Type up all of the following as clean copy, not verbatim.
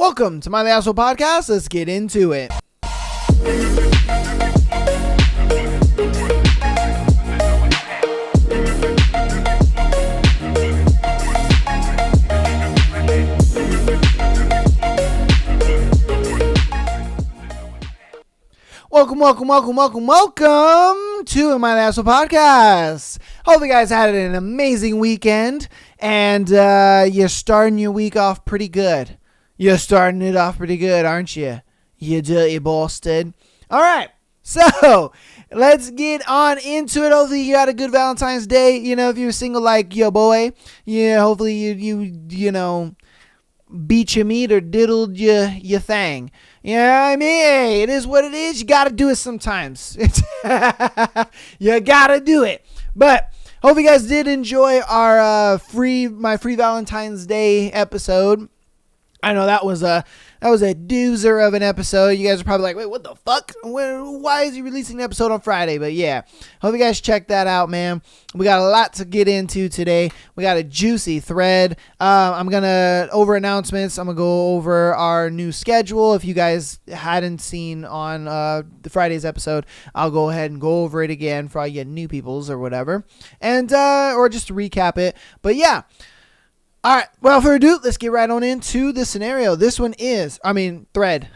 Welcome to My Asshole Podcast. Let's get into it. Welcome to My Asshole Podcast. Hope you guys had an amazing weekend and you're starting your week off pretty good. You're starting it off pretty good, aren't you? You dirty bastard. All right, so let's get on into it. Hopefully you had a good Valentine's Day. You know, if you're single like your boy, hopefully you know, beat your meat or diddled your thing. You know what I mean? Hey, it is what it is. You got to do it sometimes. You got to do it. But hope you guys did enjoy our my free Valentine's Day episode. I know that was a doozer of an episode. You guys are probably like, wait, what the fuck? Why is he releasing an episode on Friday? But yeah, hope you guys check that out, man. We got a lot to get into today. We got a juicy thread. Over announcements, I'm going to go over our new schedule. If you guys hadn't seen on the Friday's episode, I'll go ahead and go over it again for all you new peoples or whatever. And, or just to recap it. But yeah. All right, without further ado, let's get right on into the scenario. This one is, thread.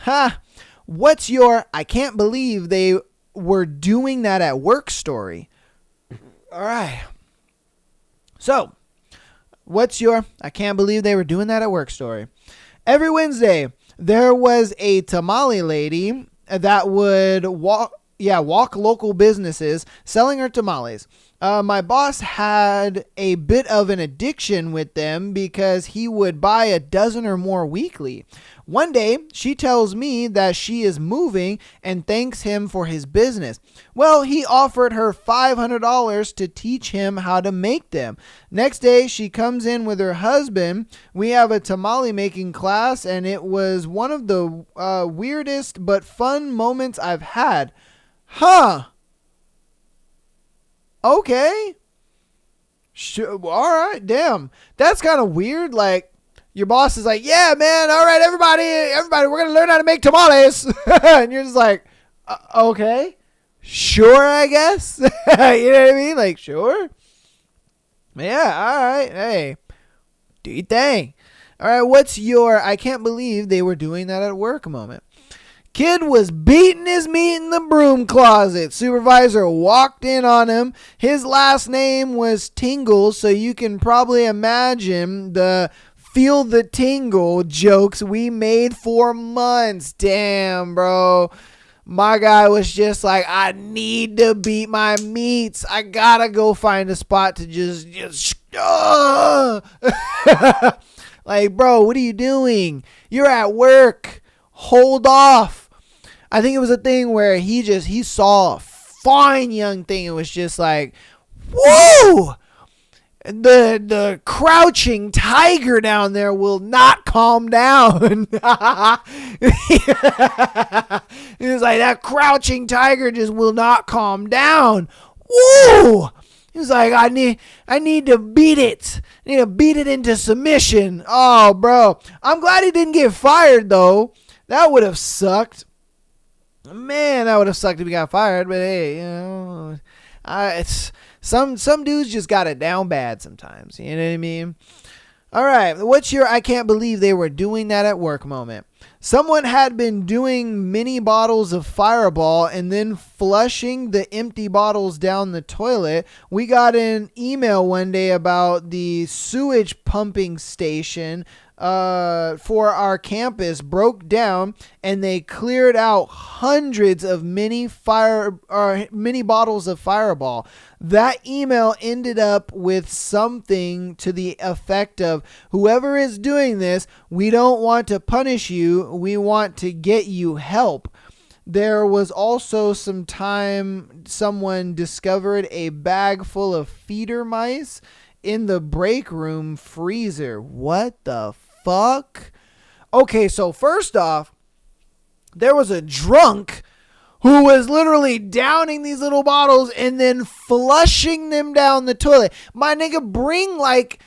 What's your, I can't believe they were doing that at work story? All right. So, what's your, I can't believe they were doing that at work story? Every Wednesday, there was a tamale lady that would walk local businesses selling her tamales. My boss had a bit of an addiction with them because he would buy a dozen or more weekly. One day, she tells me that she is moving and thanks him for his business. Well, he offered her $500 to teach him how to make them. Next day, she comes in with her husband. We have a tamale making class, and it was one of the weirdest but fun moments I've had. Okay. Sure. All right. Damn. That's kind of weird. Like, your boss is like, yeah, man. All right, everybody, we're going to learn how to make tamales. And you're just like, okay. Sure, I guess. You know what I mean? Like, sure. Yeah. All right. Hey, do your thing. All right. What's your, I can't believe they were doing that at work moment? Kid was beating his meat in the broom closet. Supervisor walked in on him. His last name was Tingle, so you can probably imagine the feel the tingle jokes we made for months. Damn, bro. My guy was just like, I need to beat my meats. I gotta go find a spot to just like, bro, what are you doing? You're at work. Hold off. I think it was a thing where he saw a fine young thing and was just like, whoa, the crouching tiger down there will not calm down. He was like, that crouching tiger just will not calm down. Whoa. He was like, I need to beat it. I need to beat it into submission. Oh, bro. I'm glad he didn't get fired, though. That would have sucked. Man, that would have sucked if he got fired. But hey, you know, it's some dudes just got it down bad sometimes. You know what I mean? All right, what's your I can't believe they were doing that at work moment? Someone had been doing mini bottles of Fireball and then flushing the empty bottles down the toilet. We got an email one day about the sewage pumping station for our campus broke down, and they cleared out hundreds of mini bottles of Fireball. That email ended up with something to the effect of, whoever is doing this, we don't want to punish you, we want to get you help. There was also some time someone discovered a bag full of feeder mice in the break room freezer. What the fuck? Okay, so first off, there was a drunk who was literally downing these little bottles and then flushing them down the toilet. My nigga, bring like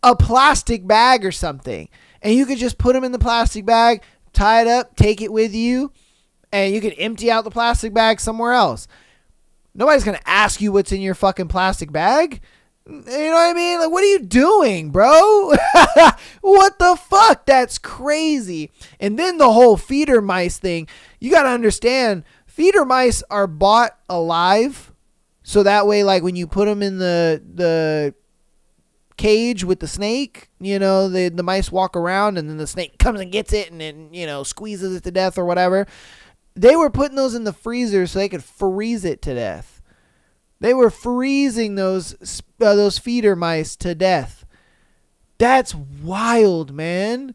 a plastic bag or something And you could just put them in the plastic bag, tie it up, take it with you, and you can empty out the plastic bag somewhere else. Nobody's going to ask you what's in your fucking plastic bag. You know what I mean? Like, what are you doing, bro? What the fuck? That's crazy. And then the whole feeder mice thing. You got to understand, feeder mice are bought alive. So that way, like, when you put them in the cage with the snake, you know, the mice walk around and then the snake comes and gets it and then, you know, squeezes it to death or whatever. They were putting those in the freezer so they could freeze it to death. They were freezing those feeder mice to death. That's wild, man.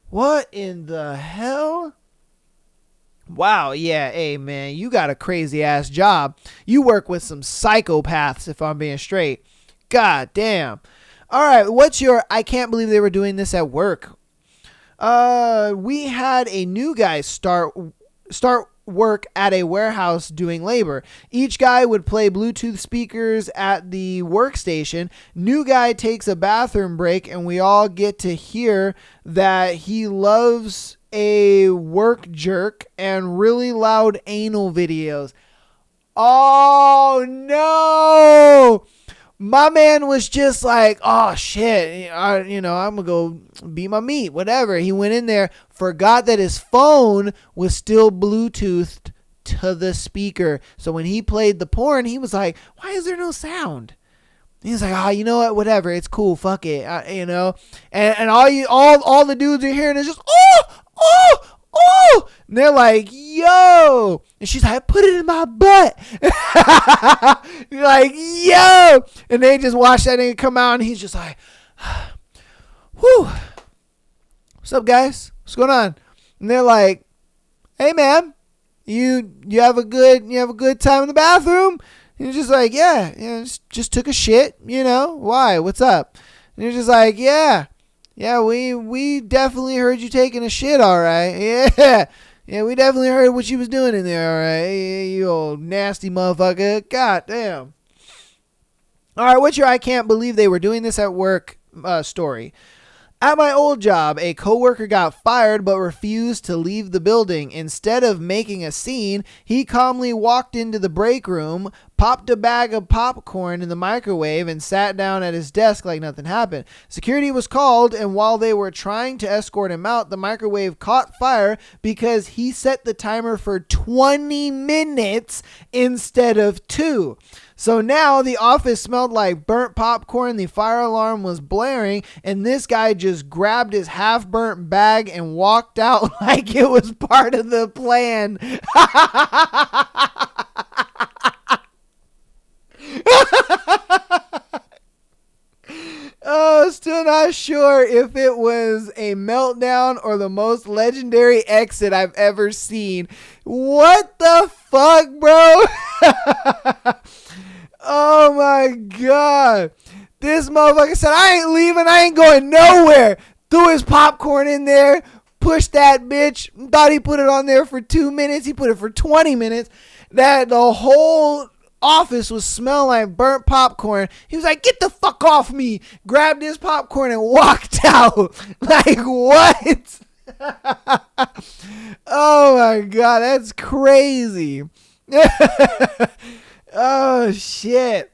What in the hell? Wow, yeah, hey, man, you got a crazy-ass job. You work with some psychopaths, if I'm being straight. God damn. All right, what's your, I can't believe they were doing this at work. We had a new guy start work at a warehouse doing labor. Each guy would play Bluetooth speakers at the workstation. New guy takes a bathroom break and we all get to hear that he loves a work jerk and really loud anal videos. Oh no! My man was just like, oh shit, I'm going to go beat my meat, whatever. He went in there, forgot that his phone was still Bluetoothed to the speaker. So when he played the porn, he was like, why is there no sound? He was like, oh, you know what, whatever, it's cool, fuck it, and all the dudes are hearing is just, oh, and they're like, yo, and she's like, put it in my butt. You're like, yo, and they just watch that nigga come out and he's just like, whew, what's up, guys, what's going on? And they're like, hey man, you have a good time in the bathroom? And you're just like, yeah, just took a shit, why, what's up? And you're just like, yeah, we definitely heard you taking a shit, all right. Yeah, we definitely heard what you was doing in there, all right. You old nasty motherfucker. God damn. All right, what's your I can't believe they were doing this at work story? At my old job, a coworker got fired but refused to leave the building. Instead of making a scene, he calmly walked into the break room, popped a bag of popcorn in the microwave, and sat down at his desk like nothing happened. Security was called, and while they were trying to escort him out, the microwave caught fire because he set the timer for 20 minutes instead of 2. So now the office smelled like burnt popcorn, the fire alarm was blaring, and this guy just grabbed his half-burnt bag and walked out like it was part of the plan. Still not sure if it was a meltdown or the most legendary exit I've ever seen. What the fuck, bro? Oh my god. This motherfucker said, I ain't leaving, I ain't going nowhere. Threw his popcorn in there, pushed that bitch, thought he put it on there for 2 minutes. He put it for 20 minutes. That the whole office was smelling like burnt popcorn. He was like, get the fuck off me. Grabbed his popcorn and walked out. Like, what? Oh my god, that's crazy. Oh shit.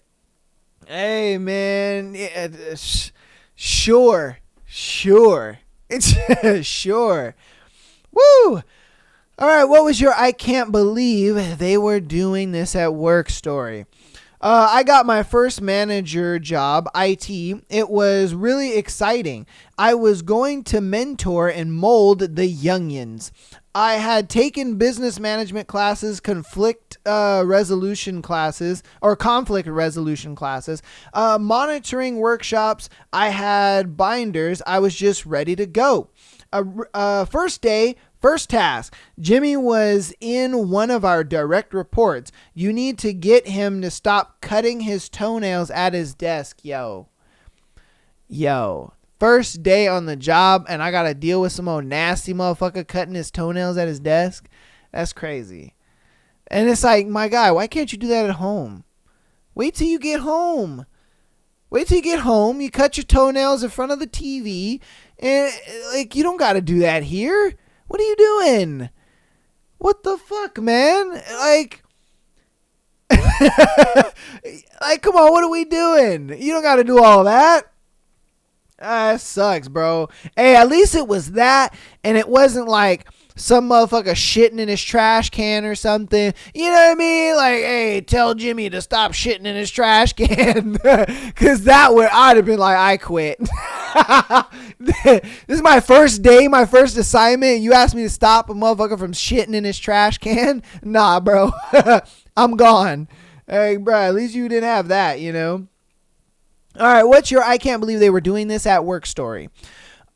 Hey man, yeah, sure. It's sure. Woo. All right, what was your I can't believe they were doing this at work story? I got my first manager job, IT. It was really exciting. I was going to mentor and mold the youngins. I had taken business management classes, conflict resolution classes, monitoring workshops. I had binders. I was just ready to go. First day, first task. Jimmy was in one of our direct reports. You need to get him to stop cutting his toenails at his desk. Yo. First day on the job and I got to deal with some old nasty motherfucker cutting his toenails at his desk. That's crazy. And it's like, my guy, why can't you do that at home? Wait till you get home. You cut your toenails in front of the TV And like, you don't got to do that here. What are you doing? What the fuck, man? Like, like, come on, what are we doing? You don't got to do all that. That sucks, bro. Hey, at least it was that, and it wasn't like some motherfucker shitting in his trash can or something. You know what I mean? Like, hey, tell Jimmy to stop shitting in his trash can. Because that would, I'd have been like, I quit. This is my first day, my first assignment. You asked me to stop a motherfucker from shitting in his trash can? Nah, bro. I'm gone. Hey, bro, at least you didn't have that, you know? All right, what's your I can't believe they were doing this at work story?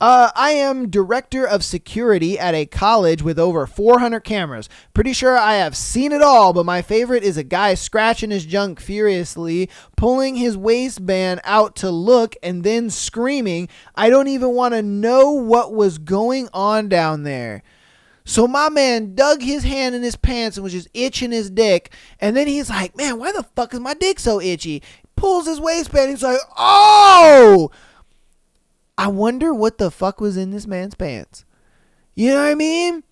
I am director of security at a college with over 400 cameras. Pretty sure I have seen it all, but my favorite is a guy scratching his junk furiously, pulling his waistband out to look, and then screaming, I don't even want to know what was going on down there. So my man dug his hand in his pants and was just itching his dick. And then he's like, man, why the fuck is my dick so itchy? Pulls his waistband. He's like, oh, I wonder what the fuck was in this man's pants. You know what I mean?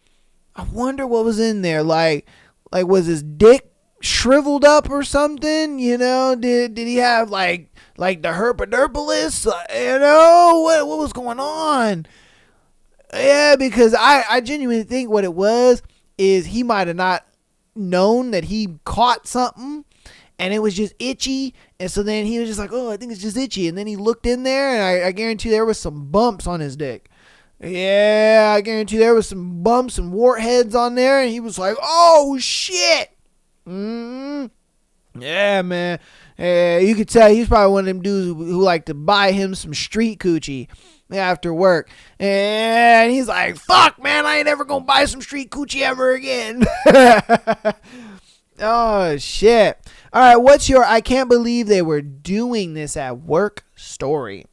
I wonder what was in there. Like was his dick shriveled up or something? You know, did he have like the herpaderpolis? You know, what was going on? Yeah, because I genuinely think what it was is he might have not known that he caught something. And it was just itchy. And so then he was just like, oh, I think it's just itchy. And then he looked in there, and I guarantee there was some bumps on his dick. Yeah, I guarantee there was some bumps and wart heads on there. And he was like, oh, shit. Yeah, man. You could tell he's probably one of them dudes who like to buy him some street coochie after work. And he's like, fuck, man, I ain't ever going to buy some street coochie ever again. Oh, shit. All right, what's your I can't believe they were doing this at work story?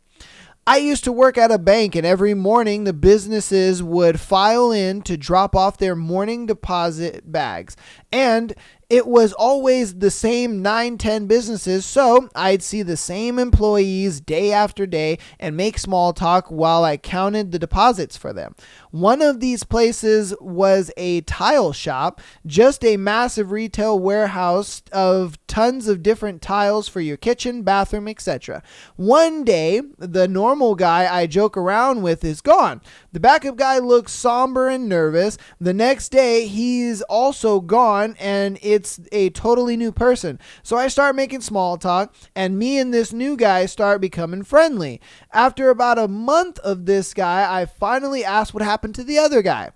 I used to work at a bank, and every morning the businesses would file in to drop off their morning deposit bags. And it was always the same 9-10 businesses, so I'd see the same employees day after day and make small talk while I counted the deposits for them. One of these places was a tile shop, just a massive retail warehouse of tons of different tiles for your kitchen, bathroom, etc. One day, the normal guy I joke around with is gone. The backup guy looks somber and nervous. The next day, he's also gone, and it's a totally new person. So I start making small talk, and me and this new guy start becoming friendly. After about a month of this guy, I finally asked what happened to the other guy.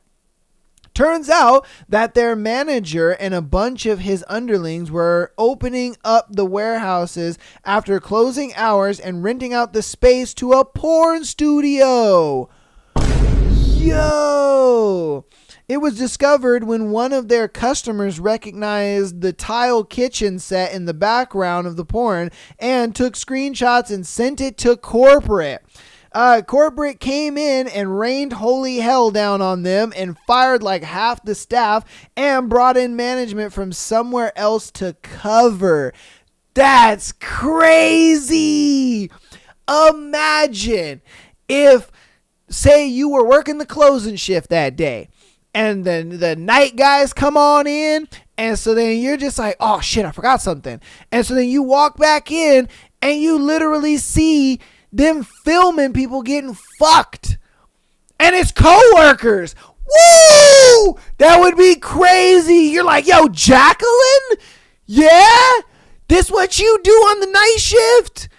Turns out that their manager and a bunch of his underlings were opening up the warehouses after closing hours and renting out the space to a porn studio. Yo! It was discovered when one of their customers recognized the tile kitchen set in the background of the porn and took screenshots and sent it to corporate. Corporate came in and rained holy hell down on them and fired like half the staff and brought in management from somewhere else to cover. That's crazy. Imagine if, say, you were working the closing shift that day, and then the night guys come on in, and so then you're just like, oh shit, I forgot something. And so then you walk back in and you literally see them filming people getting fucked. And it's coworkers. Woo! That would be crazy. You're like, yo, Jacqueline? Yeah? This what you do on the night shift?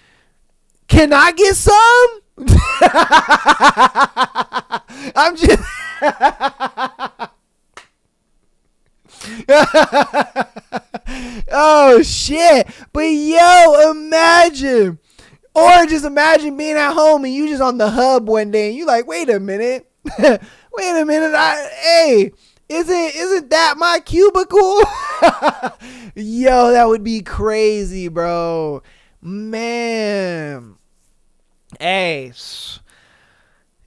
Can I get some? I'm just... Oh shit. But yo, imagine. Or just imagine being at home and you just on the hub one day and you like, wait a minute. Wait a minute. Hey, isn't that my cubicle? Yo, that would be crazy, bro. Man. Hey,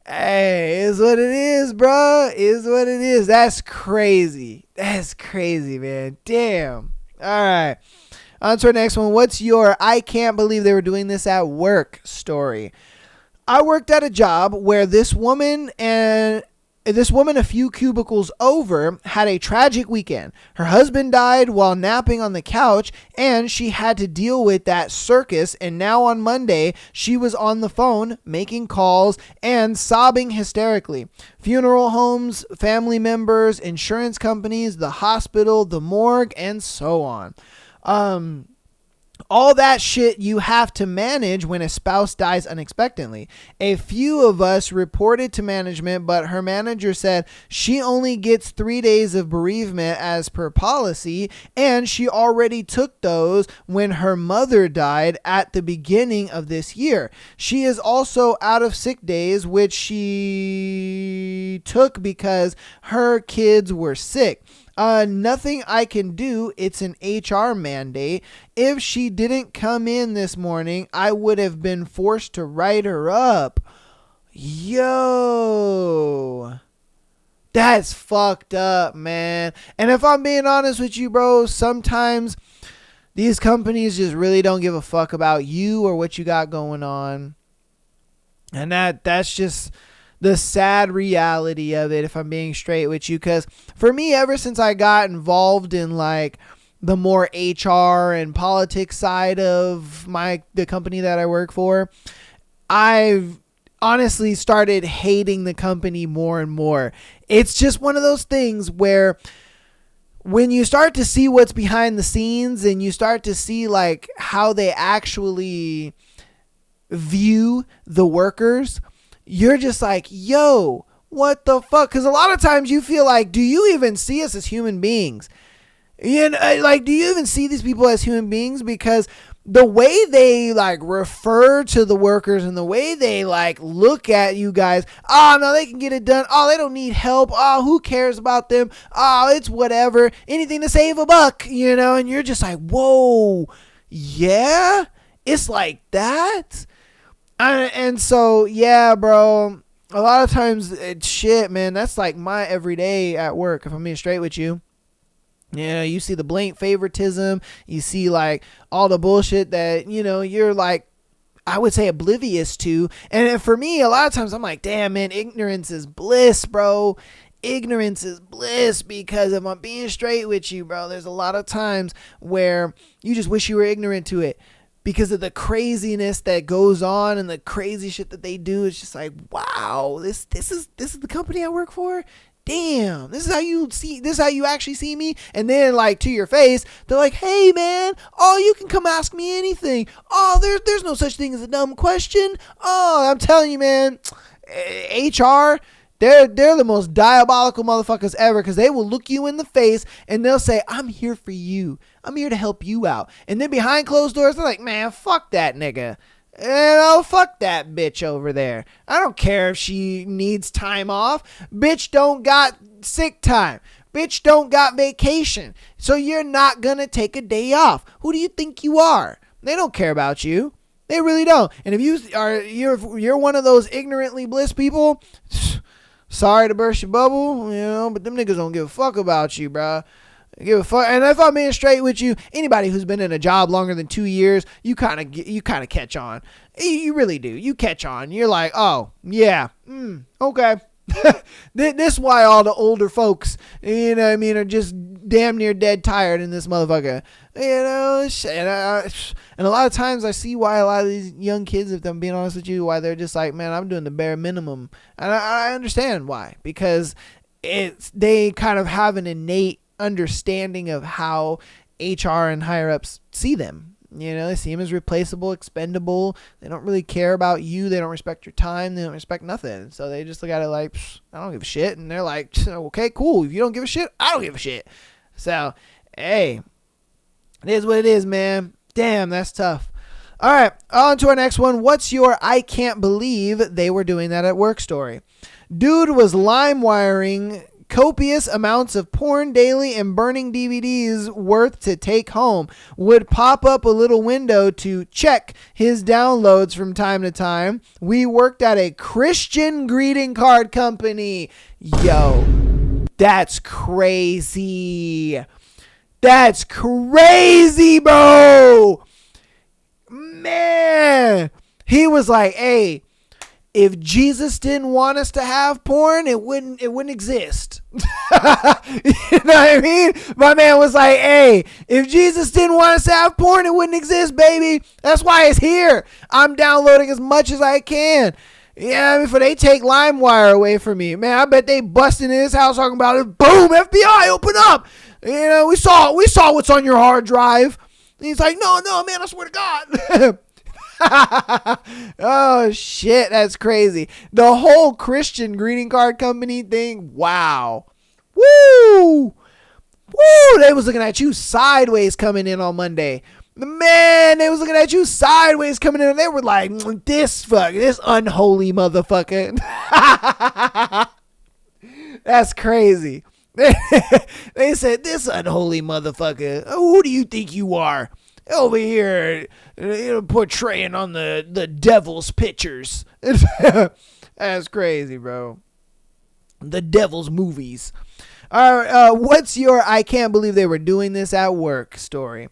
is what it is, bro. Is what it is. That's crazy. That's crazy, man. Damn. All right. On to our next one. What's your I can't believe they were doing this at work story? I worked at a job where this woman a few cubicles over had a tragic weekend. Her husband died while napping on the couch, and she had to deal with that circus. And now on Monday, she was on the phone making calls and sobbing hysterically. Funeral homes, family members, insurance companies, the hospital, the morgue, and so on. All that shit you have to manage when a spouse dies unexpectedly. A few of us reported to management, but her manager said she only gets 3 days of bereavement as per policy, and she already took those when her mother died at the beginning of this year. She is also out of sick days, which she took because her kids were sick. Nothing I can do. It's an HR mandate. If she didn't come in this morning, I would have been forced to write her up. Yo, that's fucked up, man. And if I'm being honest with you, bro, sometimes these companies just really don't give a fuck about you or what you got going on. And that's just the sad reality of it, if I'm being straight with you. Because for me, ever since I got involved in like the more HR and politics side of the company that I work for, I've honestly started hating the company more and more. It's just one of those things where when you start to see what's behind the scenes and you start to see like how they actually view the workers, you're just like, yo, what the fuck? Because a lot of times you feel like, do you even see us as human beings? You know, like, do you even see these people as human beings? Because the way they like refer to the workers and the way they like look at you guys, oh no, they can get it done. Oh, they don't need help. Oh, who cares about them? Oh, it's whatever. Anything to save a buck, you know? And you're just like, whoa, yeah, it's like that. And so, yeah, bro, a lot of times, shit, man, that's like my everyday at work, if I'm being straight with you. You know, you see the blatant favoritism, you see like all the bullshit that, you know, you're like, I would say oblivious to. And for me, a lot of times I'm like, damn, man, ignorance is bliss, bro. Ignorance is bliss, because if I'm being straight with you, bro, there's a lot of times where you just wish you were ignorant to it. Because of the craziness that goes on and the crazy shit that they do. It's just like, wow, this is the company I work for. Damn, this is how you actually see me. And then like to your face, they're like, hey man, oh, you can come ask me anything. Oh, there's no such thing as a dumb question. Oh, I'm telling you, man, HR, they're the most diabolical motherfuckers ever, because they will look you in the face and they'll say, I'm here for you. I'm here to help you out. And then behind closed doors, they're like, man, fuck that nigga. You know, fuck that bitch over there. I don't care if she needs time off. Bitch don't got sick time. Bitch don't got vacation. So you're not gonna take a day off. Who do you think you are? They don't care about you. They really don't. And if you're one of those ignorantly bliss people, sorry to burst your bubble, you know, but them niggas don't give a fuck about you, bruh. Give a fuck. And if I'm being straight with you, anybody who's been in a job longer than 2 years, you kind of catch on. You really do. You catch on. You're like, oh yeah, okay. This why all the older folks, you know what I mean, are just damn near dead tired in this motherfucker. You know, and a lot of times I see why a lot of these young kids, if I'm being honest with you, why they're just like, man, I'm doing the bare minimum. And I understand why, because they kind of have an innate understanding of how HR and higher ups see them. You know, they see them as replaceable, expendable. They don't really care about you. They don't respect your time. They don't respect nothing. So they just look at it like, I don't give a shit. And they're like, okay, cool. If you don't give a shit, I don't give a shit. So, hey, it is what it is, man. Damn, that's tough. All right, on to our next one. What's your I can't believe they were doing that at work story? Dude was lime wiring copious amounts of porn daily and burning DVDs worth to take home. Would pop up a little window to check his downloads from time to time. We worked at a Christian greeting card company. Yo, that's crazy. That's crazy, bro. Man, he was like, hey, if Jesus didn't want us to have porn, it wouldn't exist. You know what I mean? My man was like, hey, if Jesus didn't want us to have porn, it wouldn't exist, baby. That's why it's here. I'm downloading as much as I can. Yeah, before they take LimeWire away from me, man, I bet they busted in his house talking about it. Boom, FBI, open up. You know, we saw what's on your hard drive. And he's like, no, man, I swear to God. Oh, shit, that's crazy. The whole Christian greeting card company thing, wow. Woo! Woo! They was looking at you sideways coming in on Monday. Man, they was looking at you sideways coming in, and they were like, this unholy motherfucker. That's crazy. They said, this unholy motherfucker. Who do you think you are? Over here, portraying on the devil's pictures. That's crazy, bro. The devil's movies. All right, what's your I can't believe they were doing this at work story?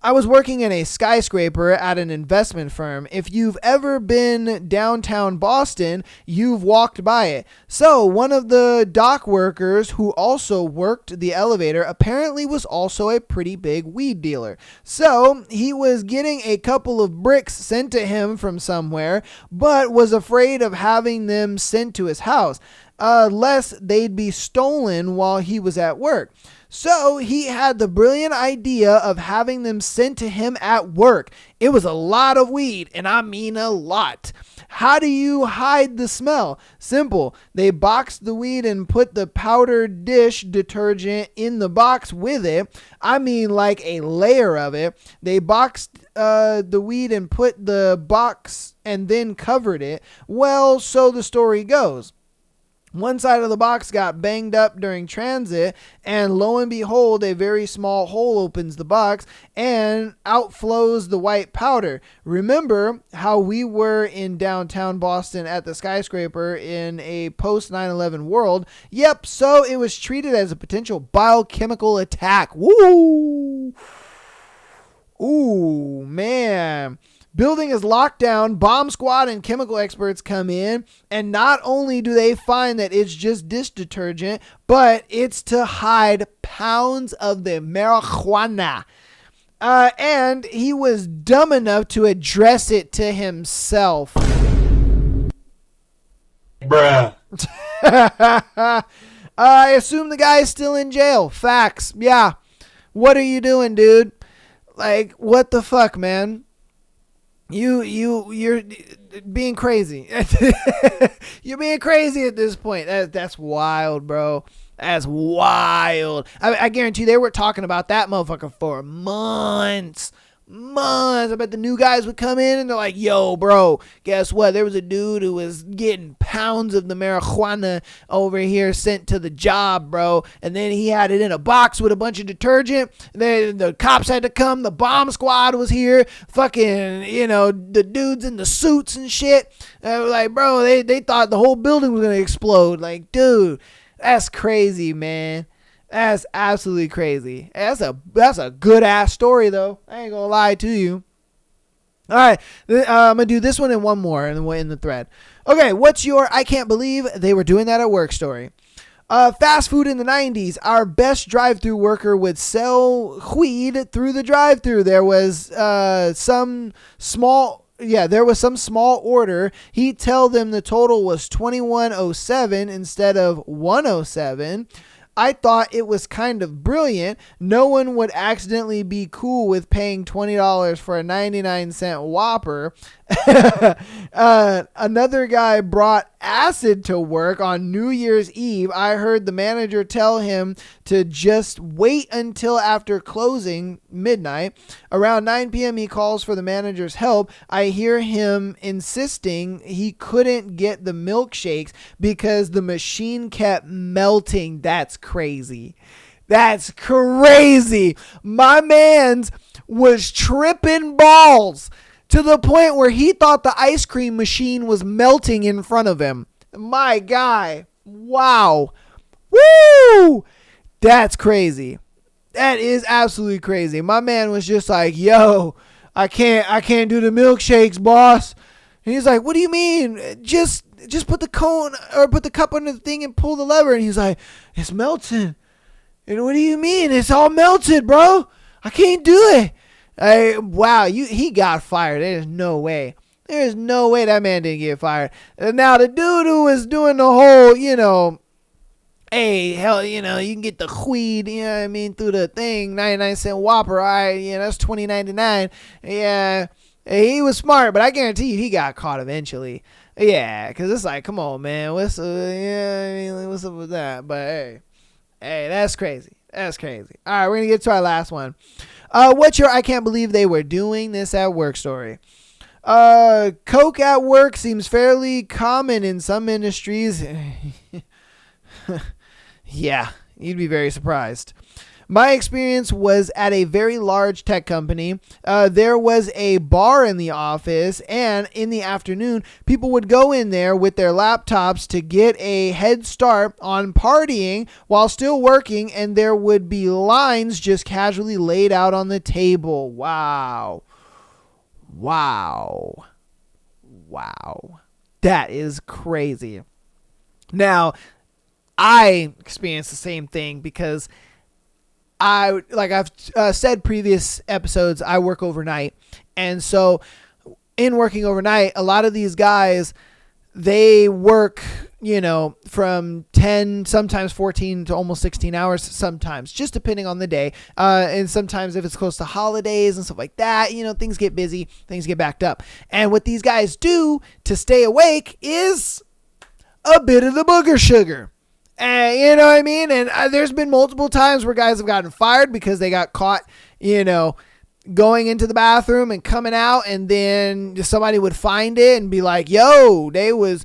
I was working in a skyscraper at an investment firm. If you've ever been downtown Boston, you've walked by it. So one of the dock workers who also worked the elevator apparently was also a pretty big weed dealer. So he was getting a couple of bricks sent to him from somewhere, but was afraid of having them sent to his house, lest they'd be stolen while he was at work. So he had the brilliant idea of having them sent to him at work. It was a lot of weed, and I mean a lot. How do you hide the smell? Simple. They boxed the weed and put the powder dish detergent in the box with it. I mean like a layer of it. They boxed the weed and put the box and then covered it. Well, so the story goes. One side of the box got banged up during transit, and lo and behold, a very small hole opens the box and out flows the white powder. Remember how we were in downtown Boston at the skyscraper in a post 9/11 world? Yep, so it was treated as a potential biochemical attack. Woo! Ooh, man. Building is locked down, bomb squad and chemical experts come in, and not only do they find that it's just dish detergent, but it's to hide pounds of the marijuana. And he was dumb enough to address it to himself. Bruh. I assume the guy's still in jail. Facts. Yeah. What are you doing, dude? Like, what the fuck, man? You're being crazy. You're being crazy at this point. That's wild, bro. That's wild. I guarantee they were talking about that motherfucker for months. I bet the new guys would come in and they're like, yo, bro, guess what? There was a dude who was getting pounds of the marijuana over here sent to the job, bro. And then he had it in a box with a bunch of detergent. Then the cops had to come. The bomb squad was here. Fucking, the dudes in the suits and shit. They were like, bro, they thought the whole building was going to explode. Like, dude, that's crazy, man. That's absolutely crazy. That's a good ass story though. I ain't gonna lie to you. All right, I'm gonna do this one and one more in the thread. Okay, what's your I can't believe they were doing that at work story? Fast food in the 90s. Our best drive-through worker would sell weed through the drive-through. There was some small order. He'd tell them the total was $21.07 instead of $107. I thought it was kind of brilliant. No one would accidentally be cool with paying $20 for a 99-cent Whopper. Another guy brought acid to work on New Year's Eve. I heard the manager tell him to just wait until after closing midnight. Around 9 p.m. he calls for the manager's help. I hear him insisting he couldn't get the milkshakes because the machine kept melting. That's crazy. That's crazy. My man's was tripping balls to the point where he thought the ice cream machine was melting in front of him. My guy. Wow. Woo! That's crazy. That is absolutely crazy. My man was just like, yo, I can't do the milkshakes, boss. And he's like, what do you mean? Just put the cone or put the cup under the thing and pull the lever. And he's like, it's melting. And what do you mean? It's all melted, bro. I can't do it. Wow, he got fired. There's no way. There's no way that man didn't get fired. And now the dude who was doing the whole, hey, hell, you can get the weed, through the thing, 99-cent Whopper, all right, that's $20.99. Yeah, he was smart, but I guarantee you he got caught eventually. Yeah, because it's like, come on, man, what's up with that? But hey, that's crazy. That's crazy. All right, we're going to get to our last one. What's your I can't believe they were doing this at work story? Coke at work seems fairly common in some industries. Yeah, you'd be very surprised. My experience was at a very large tech company. There was a bar in the office, and in the afternoon, people would go in there with their laptops to get a head start on partying while still working, and there would be lines just casually laid out on the table. Wow. That is crazy. Now, I experienced the same thing because I've said previous episodes, I work overnight. And so in working overnight, a lot of these guys, they work, from 10, sometimes 14 to almost 16 hours, sometimes, just depending on the day. And sometimes if it's close to holidays and stuff like that, things get busy, things get backed up. And what these guys do to stay awake is a bit of the booger sugar. And you know what I mean? And there's been multiple times where guys have gotten fired because they got caught, going into the bathroom and coming out, and then somebody would find it and be like, yo, there was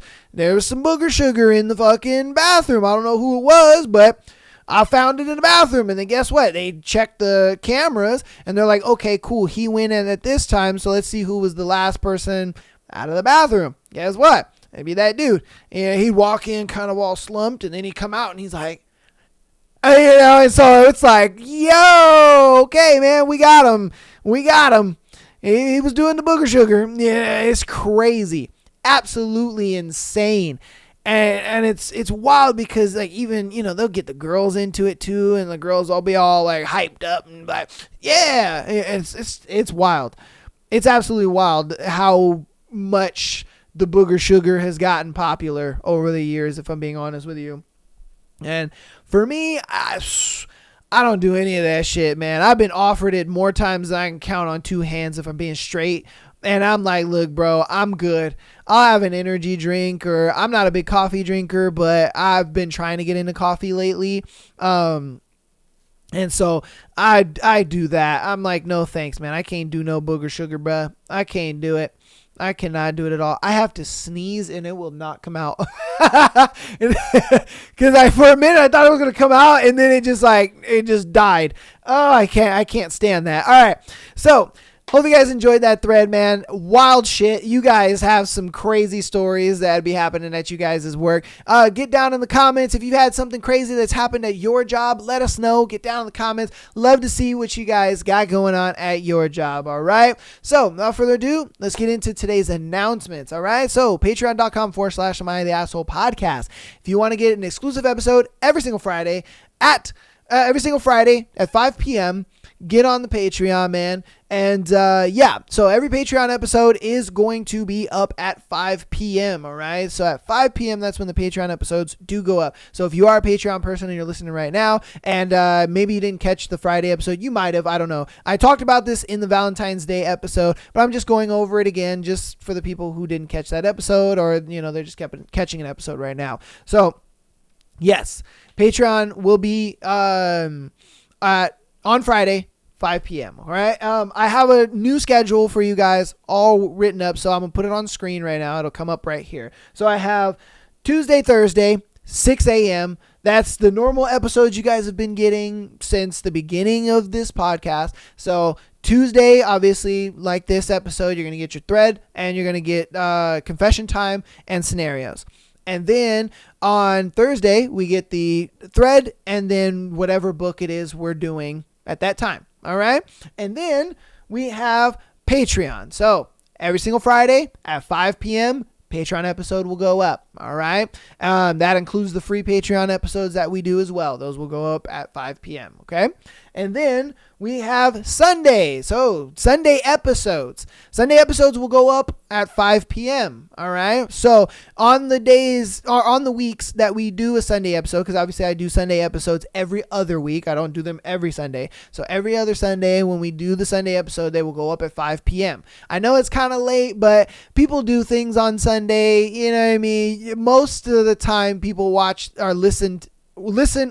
some booger sugar in the fucking bathroom. I don't know who it was, but I found it in the bathroom. And then guess what? They checked the cameras and they're like, okay, cool. He went in at this time. So let's see who was the last person out of the bathroom. Guess what? Maybe that dude. And he'd walk in kind of all slumped, and then he'd come out and he's like, and so it's like, yo, okay, man, we got him. He was doing the booger sugar. Yeah, it's crazy. Absolutely insane. And it's wild because like even, they'll get the girls into it too, and the girls will be all like hyped up and like, yeah, it's wild. It's absolutely wild how much the booger sugar has gotten popular over the years, if I'm being honest with you. And for me, I don't do any of that shit, man. I've been offered it more times than I can count on two hands, if I'm being straight. And I'm like, look, bro, I'm good. I'll have an energy drink, or I'm not a big coffee drinker, but I've been trying to get into coffee lately. And so I do that. I'm like, no thanks, man. I can't do no booger sugar, bro. I can't do it. I cannot do it at all. I have to sneeze and it will not come out. Because for a minute I thought it was going to come out, and then it just died. Oh, I can't stand that. All right. So hope you guys enjoyed that thread, man. Wild shit. You guys have some crazy stories that'd be happening at you guys' work. Get down in the comments. If you've had something crazy that's happened at your job, let us know. Get down in the comments. Love to see what you guys got going on at your job. All right. So without further ado, let's get into today's announcements. All right. So patreon.com/Am I the Asshole podcast. If you want to get an exclusive episode every single Friday at 5 p.m., get on the Patreon, man. And so every Patreon episode is going to be up at 5 p.m. All right. So at 5 p.m., that's when the Patreon episodes do go up. So if you are a Patreon person and you're listening right now, and maybe you didn't catch the Friday episode, you might have. I don't know. I talked about this in the Valentine's Day episode, but I'm just going over it again just for the people who didn't catch that episode, or, they're just catching an episode right now. So yes, Patreon will be on Friday, 5 p.m. All right. I have a new schedule for you guys all written up, so I'm going to put it on screen right now. It'll come up right here. So I have Tuesday, Thursday, 6 a.m. That's the normal episodes you guys have been getting since the beginning of this podcast. So Tuesday, obviously, like this episode, you're going to get your thread, and you're going to get confession time and scenarios. And then on Thursday, we get the thread and then whatever book it is we're doing at that time. All right. And then we have Patreon. So every single Friday at 5 p.m., Patreon episode will go up. All right. That includes the free Patreon episodes that we do as well. Those will go up at 5 p.m. Okay. And then we have Sunday. So Sunday episodes. Sunday episodes will go up at 5 p.m. All right. So on the days or on the weeks that we do a Sunday episode, because obviously I do Sunday episodes every other week. I don't do them every Sunday. So every other Sunday when we do the Sunday episode, they will go up at 5 p.m. I know it's kind of late, but people do things on Sunday. You know what I mean? Most of the time people watch or listen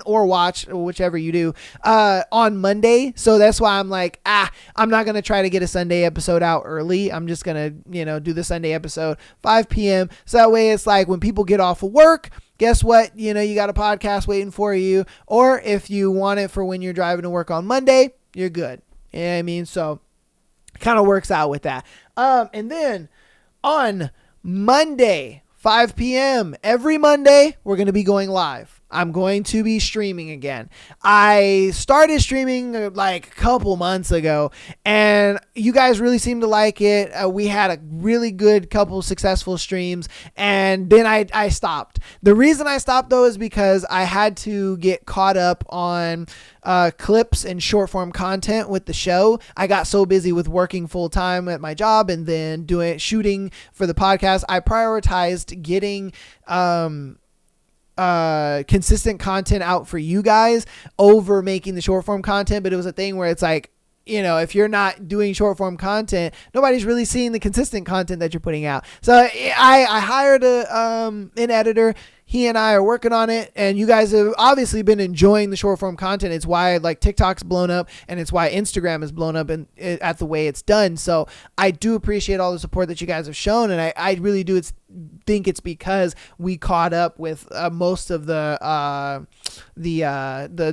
or watch, whichever you do, on Monday. So that's why I'm like, I'm not going to try to get a Sunday episode out early. I'm just going to, do the Sunday episode 5 p.m. So that way it's like when people get off of work, guess what? You got a podcast waiting for you. Or if you want it for when you're driving to work on Monday, you're good. You know what I mean? So kind of works out with that. And then on Monday, 5 p.m. every Monday, we're going to be going live. I'm going to be streaming again. I started streaming like a couple months ago, and you guys really seem to like it. We had a really good couple successful streams, and then I stopped. The reason I stopped, though, is because I had to get caught up on clips and short form content with the show. I got so busy with working full time at my job and then shooting for the podcast. I prioritized getting consistent content out for you guys over making the short form content. But it was a thing where it's like, if you're not doing short form content, nobody's really seeing the consistent content that you're putting out. So I hired an editor. He and I are working on it, and you guys have obviously been enjoying the short form content. It's why TikTok's blown up, and it's why Instagram is blown up at the way it's done. So I do appreciate all the support that you guys have shown, and I really do think it's because we caught up with most of the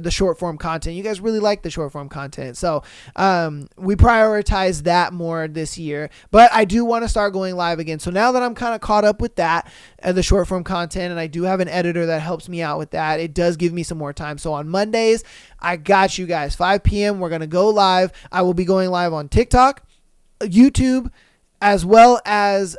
short form content. You guys really like the short form content, so we prioritize that more this year. But I do want to start going live again. So now that I'm kind of caught up with that, the short form content, and I do have an editor that helps me out with that, it does give me some more time. So on Mondays, I got you guys. 5 p.m. we're gonna go live. I will be going live on TikTok, YouTube, as well as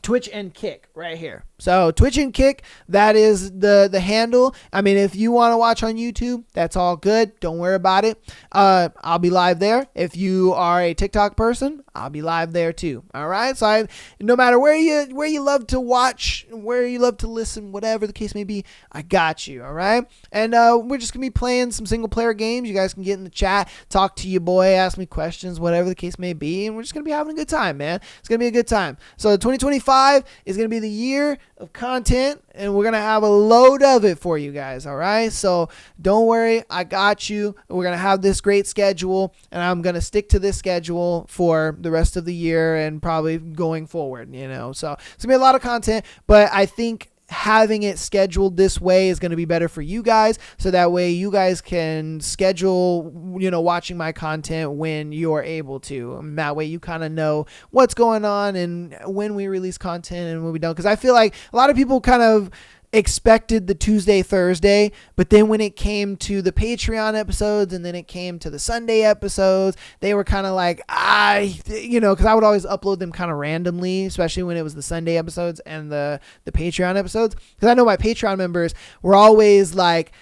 Twitch and Kick right here. So Twitch and Kick, that is the handle. I mean, if you want to watch on YouTube, that's all good. Don't worry about it. I'll be live there. If you are a TikTok person, I'll be live there too. All right. So no matter where you love to watch, where you love to listen, whatever the case may be, I got you. All right. And we're just gonna be playing some single player games. You guys can get in the chat, talk to your boy, ask me questions, whatever the case may be, and we're just gonna be having a good time, man. It's gonna be a good time. So 2025 is gonna be the year of content, and we're gonna have a load of it for you guys. All right, so don't worry, I got you. We're gonna have this great schedule, and I'm gonna stick to this schedule for the rest of the year and probably going forward. So it's gonna be a lot of content, but I think having it scheduled this way is going to be better for you guys, so that way you guys can schedule watching my content when you're able to, and that way you kind of know what's going on and when we release content and when we don't, because I feel like a lot of people kind of expected the Tuesday, Thursday, but then when it came to the Patreon episodes and then it came to the Sunday episodes, they were kind of like, because I would always upload them kind of randomly, especially when it was the Sunday episodes and the Patreon episodes, because I know my Patreon members were always like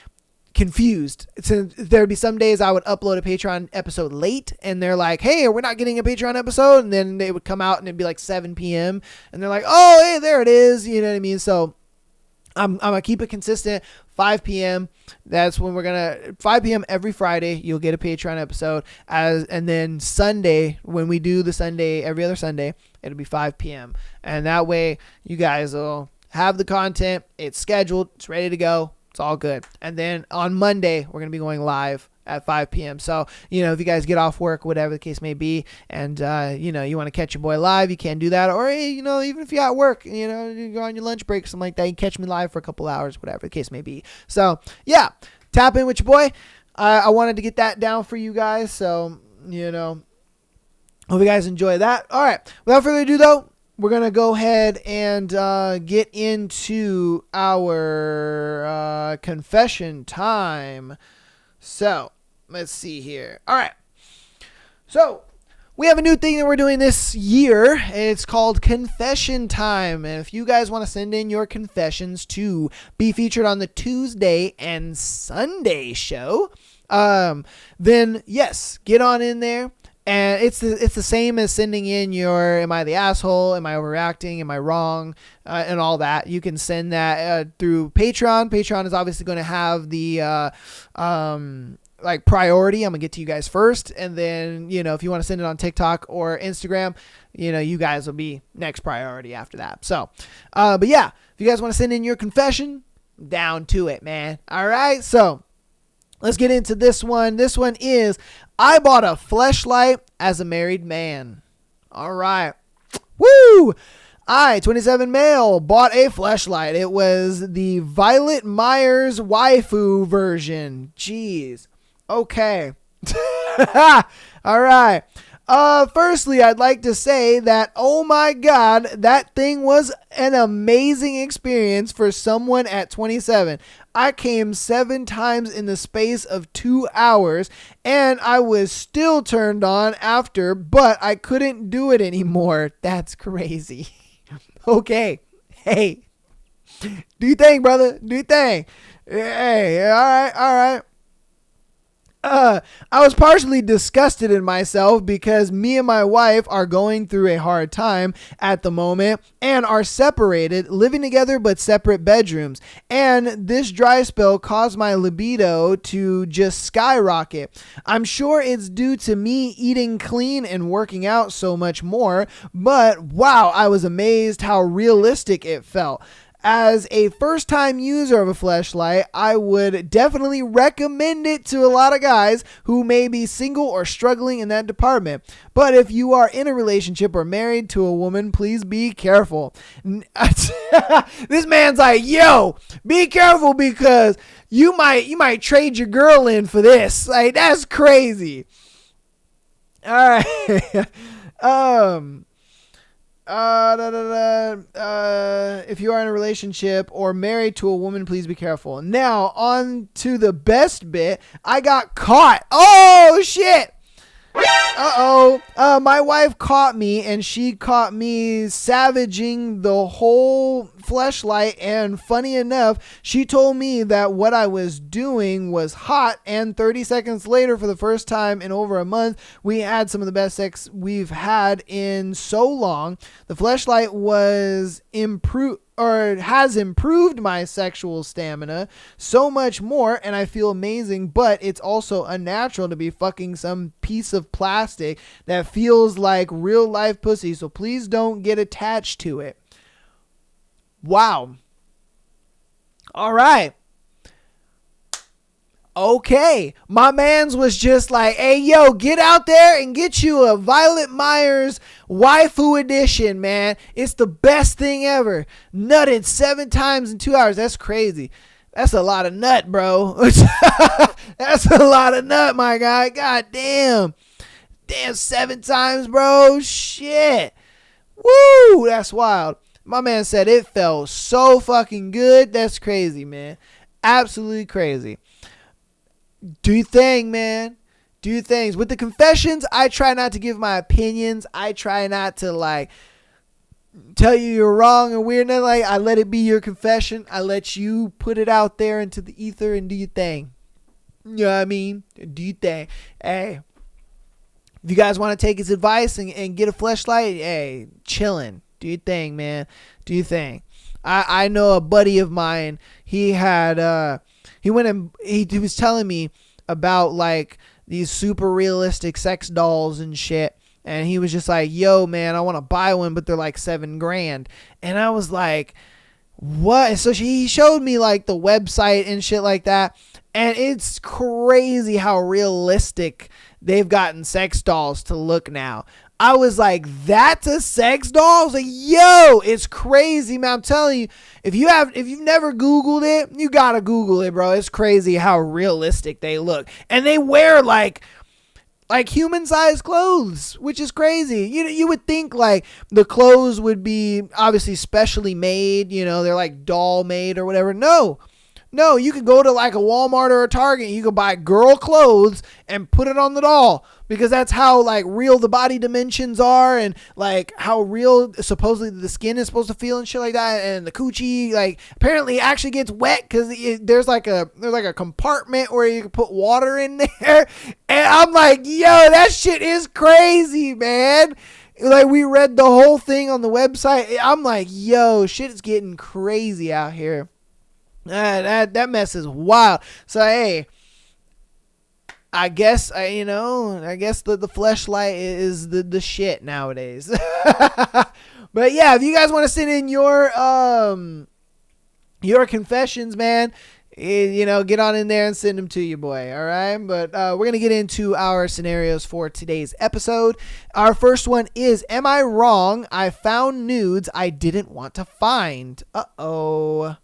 confused. So there'd be some days I would upload a Patreon episode late, and they're like, hey, we're not getting a Patreon episode, and then they would come out and it'd be like 7 p.m. and they're like, oh, hey, there it is. You know what I mean? So I'm going to keep it consistent. 5 p.m. That's when 5 p.m. every Friday, you'll get a Patreon episode. And then Sunday, when we do the Sunday, every other Sunday, it'll be 5 p.m. And that way you guys will have the content. It's scheduled. It's ready to go. It's all good. And then on Monday, we're going to be going live at 5 p.m. So, if you guys get off work, whatever the case may be, and, you want to catch your boy live, you can do that. Or, hey, even if you're at work, you go on your lunch break or something like that, you can catch me live for a couple hours, whatever the case may be. So, yeah, tap in with your boy. I wanted to get that down for you guys. So, hope you guys enjoy that. All right. Without further ado, though, we're going to go ahead and get into our confession time. So, let's see here. All right. So, We have a new thing that we're doing this year. It's called Confession Time. And if you guys want to send in your confessions to be featured on the Tuesday and Sunday show, then yes, get on in there. And it's the same as sending in your, am I the asshole? Am I overreacting? Am I wrong? And all that. You can send that through Patreon. Patreon is obviously going to have the like priority. I'm gonna get to you guys first, and then if you want to send it on TikTok or Instagram, you guys will be next priority after that. So but yeah, if you guys want to send in your confession, down to it, man. All right, so let's get into this one. This one is, I bought a fleshlight as a married man. All right, woo. I, 27 male, bought a fleshlight. It was the Violet Myers waifu version. Jeez. Okay. All right. Firstly, I'd like to say that, oh my God, that thing was an amazing experience for someone at 27. I came 7 times in the space of 2 hours, and I was still turned on after, but I couldn't do it anymore. That's crazy. Okay. Hey, do your thing, brother. Do your thing. Hey, all right. I was partially disgusted in myself because me and my wife are going through a hard time at the moment and are separated, living together but separate bedrooms. And this dry spell caused my libido to just skyrocket. I'm sure it's due to me eating clean and working out so much more, but wow, I was amazed how realistic it felt. As a first-time user of a fleshlight, I would definitely recommend it to a lot of guys who may be single or struggling in that department. But if you are in a relationship or married to a woman, please be careful. This man's like, yo, be careful because you might trade your girl in for this. Like, that's crazy. All right. If you are in a relationship or married to a woman, please be careful. Now, on to the best bit. I got caught. Oh, shit. My wife caught me, and she caught me savaging the whole fleshlight, and funny enough, she told me that what I was doing was hot, and 30 seconds later, for the first time in over a month, we had some of the best sex we've had in so long. The fleshlight was has improved my sexual stamina so much more, and I feel amazing, but it's also unnatural to be fucking some piece of plastic that feels like real life pussy, so please don't get attached to it. Wow. All right. Okay. My man's was just like, hey, yo, get out there and get you a Violet Myers waifu edition, man. It's the best thing ever. Nutted 7 times in 2 hours. That's crazy. That's a lot of nut, bro. That's a lot of nut, my guy. God damn. Damn, 7 times, bro. Shit. Woo. That's wild. My man said it felt so fucking good. That's crazy, man. Absolutely crazy. Do your thing, man. Do your things. With the confessions, I try not to give my opinions. I try not to tell you you're wrong or weird. I let it be your confession. I let you put it out there into the ether and do your thing. You know what I mean? Do your thing. Hey, if you guys want to take his advice and get a fleshlight, hey, chillin'. Do your thing, man. Do your thing. I know a buddy of mine. He had he was telling me about these super realistic sex dolls and shit, and he was just like, yo, man, I want to buy one, but they're like $7,000. And I was like, what? And so he showed me the website and shit like that, and it's crazy how realistic they've gotten sex dolls to look now. I was like, that's a sex doll? I was like, yo, it's crazy, man. I'm telling you, if you've never Googled it, you gotta Google it, bro. It's crazy how realistic they look. And they wear like human-sized clothes, which is crazy. You would think the clothes would be obviously specially made, they're doll made or whatever. No, No, you can go to like a Walmart or a Target. You can buy girl clothes and put it on the doll, because that's how like real the body dimensions are, and like how real supposedly the skin is supposed to feel and shit like that. And the coochie like apparently actually gets wet because there's like a compartment where you can put water in there. And I'm like, yo, that shit is crazy, man. Like, we read the whole thing on the website. I'm like, yo, shit is getting crazy out here. That mess is wild. So, hey, I guess the fleshlight is the shit nowadays. But yeah, if you guys want to send in your confessions, man, get on in there and send them to you, boy. All right. But we're going to get into our scenarios for today's episode. Our first one is, am I wrong? I found nudes I didn't want to find. Uh-oh.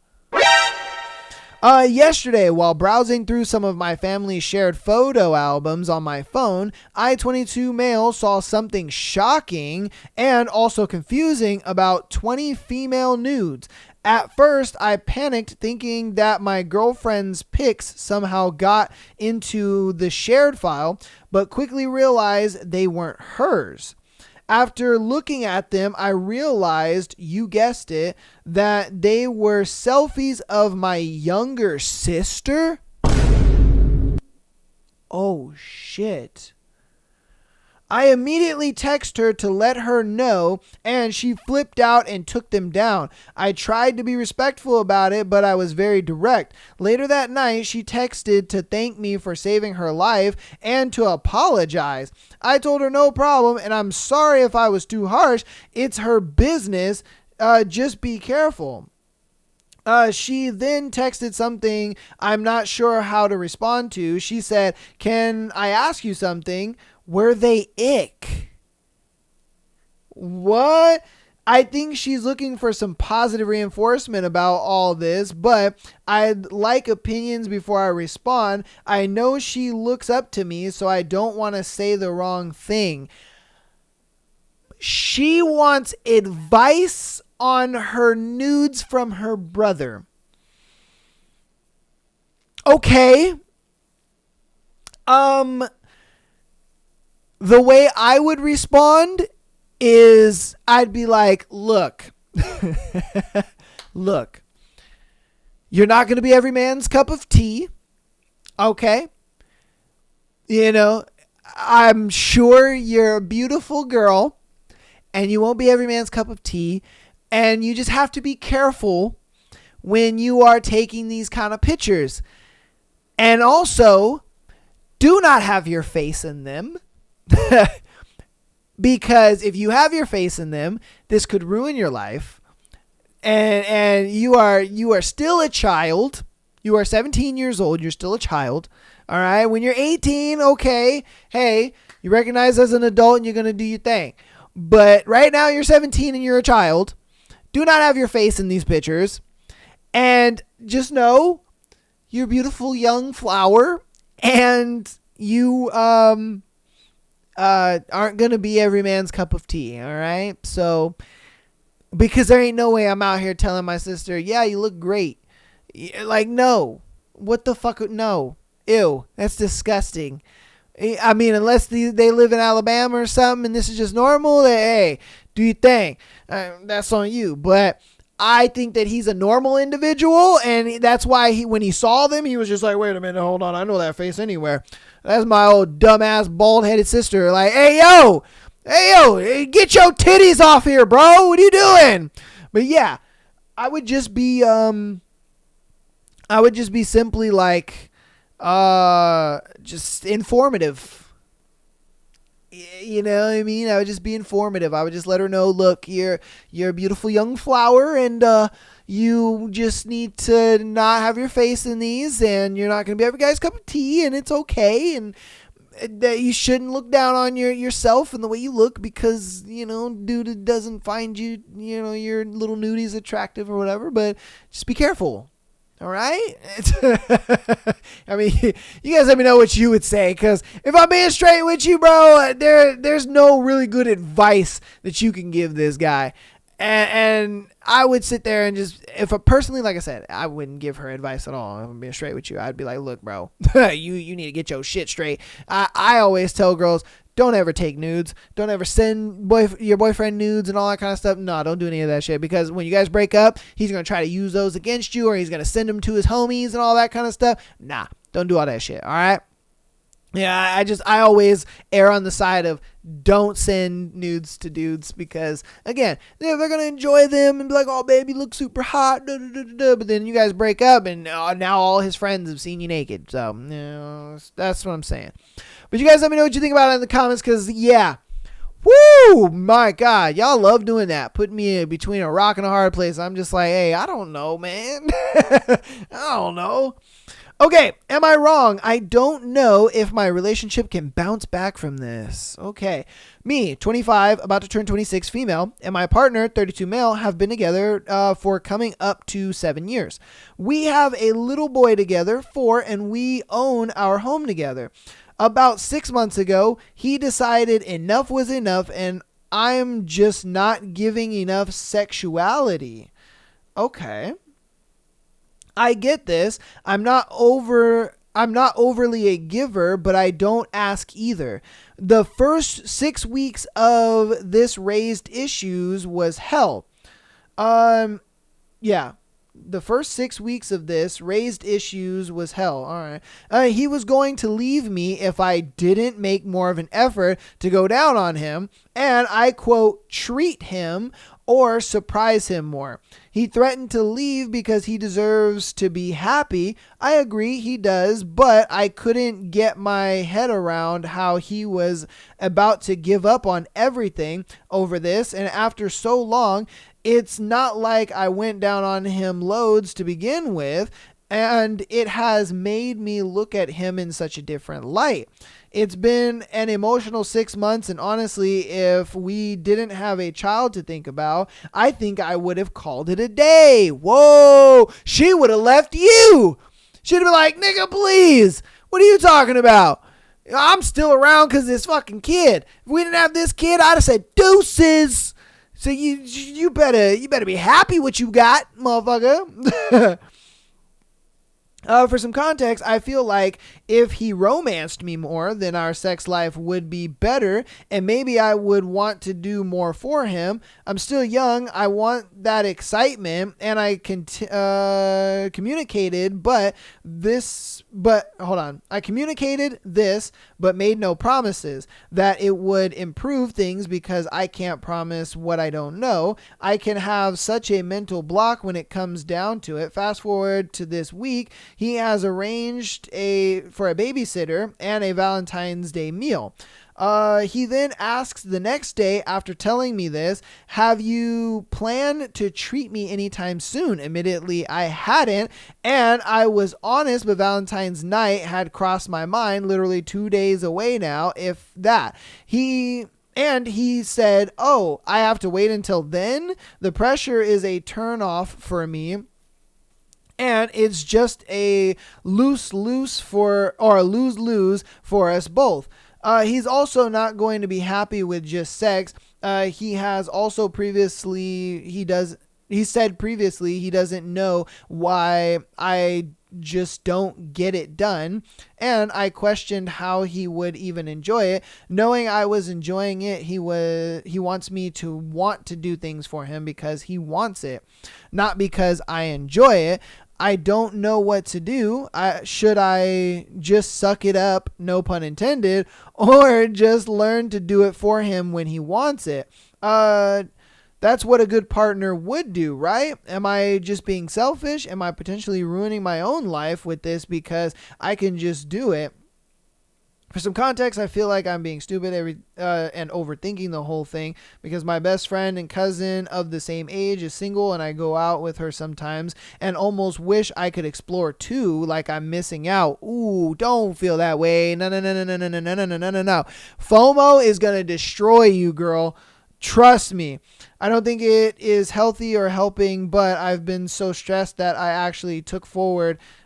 Yesterday, while browsing through some of my family's shared photo albums on my phone, I, 22 male, saw something shocking and also confusing about 20 female nudes. At first, I panicked thinking that my girlfriend's pics somehow got into the shared file, but quickly realized they weren't hers. After looking at them, I realized, you guessed it, that they were selfies of my younger sister. Oh, shit. I immediately texted her to let her know, and she flipped out and took them down. I tried to be respectful about it, but I was very direct. Later that night, she texted to thank me for saving her life and to apologize. I told her no problem, and I'm sorry if I was too harsh. It's her business. Just be careful. She then texted something I'm not sure how to respond to. She said, "Can I ask you something? Were they ick?" What? I think she's looking for some positive reinforcement about all this, but I'd like opinions before I respond. I know she looks up to me, so I don't want to say the wrong thing. She wants advice on her nudes from her brother. Okay. The way I would respond is I'd be like, look, look, you're not going to be every man's cup of tea. Okay. I'm sure you're a beautiful girl and you won't be every man's cup of tea. And you just have to be careful when you are taking these kind of pictures. And also, do not have your face in them. Because if you have your face in them, this could ruin your life. And you are still a child. You are 17 years old. You're still a child. All right. When you're 18, okay, hey, you recognize as an adult and you're going to do your thing. But right now you're 17 and you're a child. Do not have your face in these pictures. And just know you're a beautiful young flower, and you aren't going to be every man's cup of tea. All right. So, because there ain't no way I'm out here telling my sister, yeah, you look great. Like, no. What the fuck? No. Ew. That's disgusting. I mean, unless they live in Alabama or something and this is just normal, hey, do your thing. That's on you. But I think that he's a normal individual, and that's why when he saw them, he was just like, wait a minute, hold on, I know that face anywhere. That's my old dumbass bald-headed sister. Like, hey, yo, get your titties off here, bro. What are you doing? But yeah, I would just be simply like, just informative. You know what I mean? I would just be informative. I would just let her know, look, you're a beautiful young flower, and you just need to not have your face in these, and you're not going to be every guy's cup of tea, and it's okay, and that you shouldn't look down on yourself and the way you look because, dude doesn't find you, your little nudies attractive or whatever, but just be careful. All right. I mean, you guys let me know what you would say, because if I'm being straight with you, bro, there's no really good advice that you can give this guy. And I would sit there and just, if a personally, like I said, I wouldn't give her advice at all. I'm being straight with you. I'd be like, look, bro, you need to get your shit straight. I always tell girls, don't ever take nudes. Don't ever send your boyfriend nudes and all that kind of stuff. No, don't do any of that shit, because when you guys break up, he's going to try to use those against you, or he's going to send them to his homies and all that kind of stuff. Nah, don't do all that shit. All right. Yeah, I always err on the side of don't send nudes to dudes, because, again, they're going to enjoy them and be like, oh, baby, look super hot, but then you guys break up, and now all his friends have seen you naked. So, that's what I'm saying. But you guys let me know what you think about it in the comments, because, yeah, woo, my God, y'all love doing that. Putting me between a rock and a hard place. I'm just like, hey, I don't know, man. I don't know. Okay, am I wrong? I don't know if my relationship can bounce back from this. Okay, me, 25, about to turn 26, female, and my partner, 32, male, have been together for coming up to 7 years. We have a little boy together, 4, and we own our home together. About 6 months ago, he decided enough was enough, and I'm just not giving enough sexuality. Okay. I get this. I'm not overly a giver, but I don't ask either. The first 6 weeks of this raised issues was hell. Yeah. The first 6 weeks of this raised issues was hell. All right. He was going to leave me if I didn't make more of an effort to go down on him, and I quote, treat him or surprise him more. He threatened to leave because he deserves to be happy. I agree, he does, but I couldn't get my head around how he was about to give up on everything over this, and after so long, it's not like I went down on him loads to begin with, and it has made me look at him in such a different light. It's been an emotional 6 months, and honestly, if we didn't have a child to think about, I think I would have called it a day. Whoa, she would have left you. She'd have been like, nigga, please, what are you talking about? I'm still around because this fucking kid. If we didn't have this kid, I'd have said deuces. So you better be happy what you got, motherfucker. For some context, I feel like if he romanced me more, then our sex life would be better, and maybe I would want to do more for him. I'm still young. I want that excitement, and I communicated, I communicated this, but made no promises that it would improve things, because I can't promise what I don't know. I can have such a mental block when it comes down to it. Fast forward to this week. He has arranged for a babysitter and a Valentine's Day meal. He then asks the next day after telling me this, have you planned to treat me anytime soon? Admittedly, I hadn't, and I was honest, but Valentine's night had crossed my mind, literally 2 days away now, if that. He said, oh, I have to wait until then? The pressure is a turn off for me. And it's just a lose-lose for us both. He's also not going to be happy with just sex. He has also he said previously he doesn't know why I just don't get it done, and I questioned how he would even enjoy it. Knowing I was enjoying it, he wants me to want to do things for him because he wants it, not because I enjoy it. I don't know what to do. Should I just suck it up, no pun intended, or just learn to do it for him when he wants it? That's what a good partner would do, right? Am I just being selfish? Am I potentially ruining my own life with this because I can just do it? For some context, I feel like I'm being stupid and overthinking the whole thing because my best friend and cousin of the same age is single, and I go out with her sometimes and almost wish I could explore too, like I'm missing out. Ooh, don't feel that way. No. FOMO is going to destroy you, girl. Trust me. I don't think it is healthy or helping, but I've been so stressed that I actually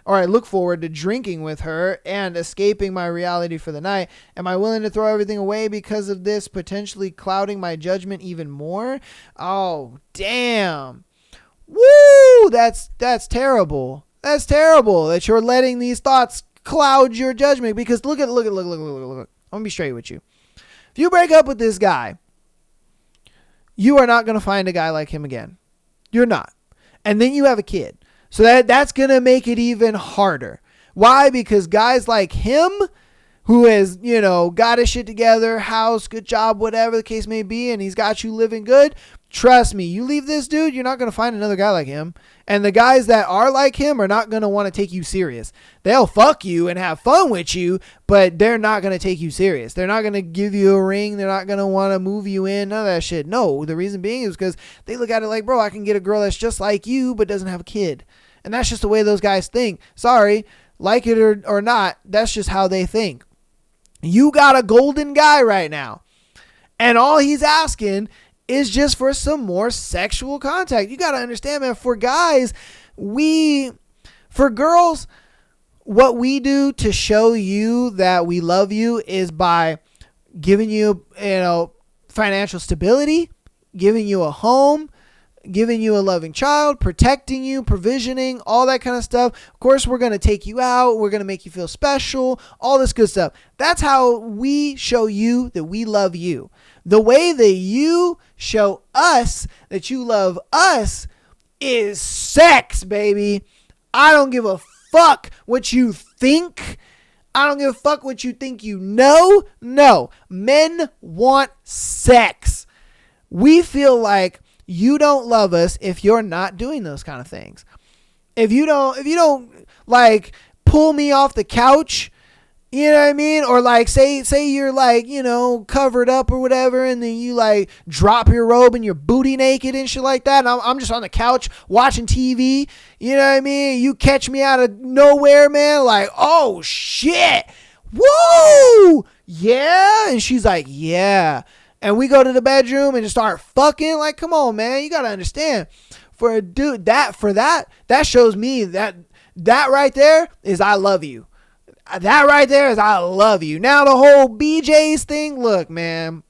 I look forward to drinking with her and escaping my reality for the night. Am I willing to throw everything away because of this potentially clouding my judgment even more? Oh, damn. Woo! That's terrible. That's terrible that you're letting these thoughts cloud your judgment, because look. I'm going to be straight with you. If you break up with this guy, you are not going to find a guy like him again. You're not. And then you have a kid. So that's going to make it even harder. Why? Because guys like him, who has, got his shit together, house, good job, whatever the case may be, and he's got you living good, trust me, you leave this dude, you're not going to find another guy like him. And the guys that are like him are not going to want to take you serious. They'll fuck you and have fun with you, but they're not going to take you serious. They're not going to give you a ring. They're not going to want to move you in, none of that shit. No, the reason being is because they look at it like, bro, I can get a girl that's just like you but doesn't have a kid. And that's just the way those guys think. Sorry, like it or not, that's just how they think. You got a golden guy right now, and all he's asking is just for some more sexual contact. You got to understand, man, for guys, for girls, what we do to show you that we love you is by giving you, financial stability, giving you a home, giving you a loving child, protecting you, provisioning, all that kind of stuff. Of course, we're going to take you out. We're going to make you feel special, all this good stuff. That's how we show you that we love you. The way that you show us that you love us is sex, baby. I don't give a fuck what you think. I don't give a fuck what you think you know. No, men want sex. We feel like you don't love us if you're not doing those kind of things. If you don't like pull me off the couch, you know what I mean? Or like say you're like, covered up or whatever, and then you like drop your robe and you're booty naked and shit like that. And I'm just on the couch watching TV. You know what I mean? You catch me out of nowhere, man. Like, oh shit. Whoa. Yeah. And she's like, yeah. And we go to the bedroom and just start fucking. Like, come on, man. You got to understand. For a dude, that shows me that right there is I love you. That right there is I love you. Now the whole BJ's thing, look, man.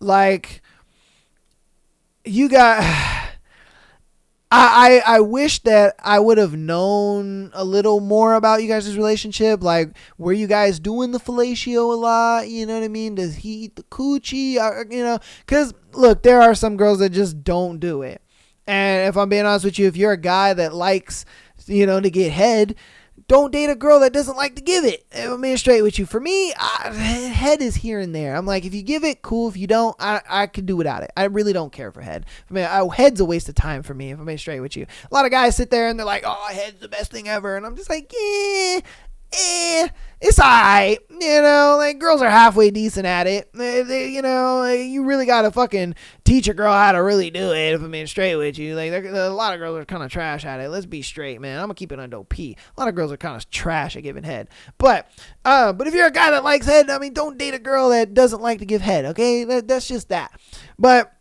Like, you got... I wish that I would have known a little more about you guys' relationship. Like, were you guys doing the fellatio a lot? You know what I mean? Does he eat the coochie? Because, look, there are some girls that just don't do it. And if I'm being honest with you, if you're a guy that likes, to get head, don't date a girl that doesn't like to give it. I'm being straight with you. For me, head is here and there. I'm like, if you give it, cool. If you don't, I could do without it. I really don't care for head. Head's a waste of time for me, if I'm being straight with you. A lot of guys sit there and they're like, oh, head's the best thing ever. And I'm just like, it's alright. Like, girls are halfway decent at it. You really gotta fucking teach a girl how to really do it, if I'm being straight with you. Like, a lot of girls are kind of trash at it. Let's be straight, man. I'm gonna keep it on P. A lot of girls are kind of trash at giving head. But if you're a guy that likes head, don't date a girl that doesn't like to give head, okay? That's just that. But,